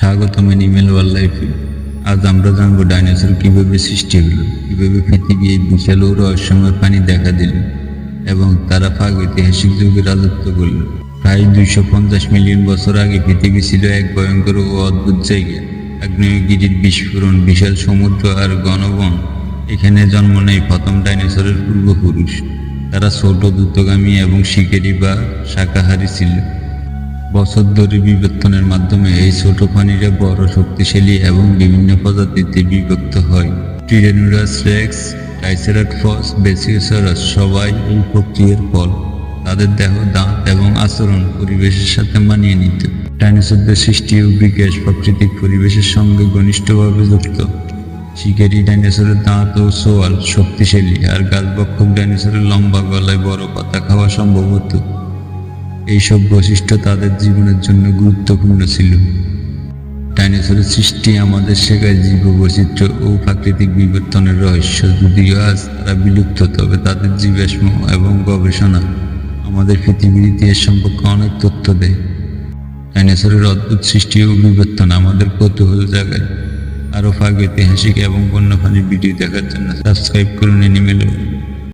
স্বাগতম অ্যানিমেল ওয়াইল্ডলাইফে। আজ আমরা জানবো ডাইনোসর কিভাবে সৃষ্টি হলো, কিভাবে পৃথিবী এই বিশাল ও রহস্যময় প্রাণী দেখা দিল এবং তারা প্রাগৈতিহাসিক যুগে রাজত্ব করল। প্রায় 250 মিলিয়ন বছর আগে পৃথিবী ছিল এক ভয়ঙ্কর ও অদ্ভুত জায়গা। আগ্নেয়গিরির বিস্ফোরণ, বিশাল সমুদ্র আর ঘনবন, এখানে জন্ম নেয় প্রথম ডাইনোসরের পূর্বপুরুষ। তারা ছোট, দ্রুতগামী এবং শিকারী বা শাকাহারী ছিল। বছর ধরে বিবর্তনের মাধ্যমে এই ছোট প্রাণীরা বড়, শক্তিশালী এবং বিভিন্ন প্রজাতিতে বিভক্ত হয়। টিরানোসারাস রেক্স, ট্রাইসেরাটপস, ব্যাসিওসারাস সবাই এই প্রক্রিয়ার ফল। তাদের দেহ, দাঁত এবং আচরণ পরিবেশের সাথে মানিয়ে নিত। ডাইনোসরদের সৃষ্টি ও বিকাশ প্রাকৃতিক পরিবেশের সঙ্গে ঘনিষ্ঠভাবে যুক্ত। শিকারী ডাইনোসরের দাঁত ও সোয়াল শক্তিশালী, আর গাছভক্ষক ডাইনোসরের লম্বা গলায় বড় পাতা খাওয়া সম্ভব হতো। এইসব বৈশিষ্ট্য তাদের জীবনের জন্য গুরুত্বপূর্ণ ছিল। ডাইনোসরের সৃষ্টি আমাদের শেখায় জীববৈচিত্র্য ও প্রাকৃতিক বিবর্তনের রহস্য। যদিও আজ তারা বিলুপ্ত, তবে তাদের জীবাশ্ম এবং গবেষণা আমাদের পৃথিবীর ইতিহাস সম্পর্কে অনেক তথ্য দেয়। ডাইনোসরের অদ্ভুত সৃষ্টি ও বিবর্তন আমাদের কৌতূহল জাগায়। আরও প্রাগৈতিহাসিক এবং বন্যপ্রাণীর ভিডিও দেখার জন্য সাবস্ক্রাইব করুন অ্যানিমেল।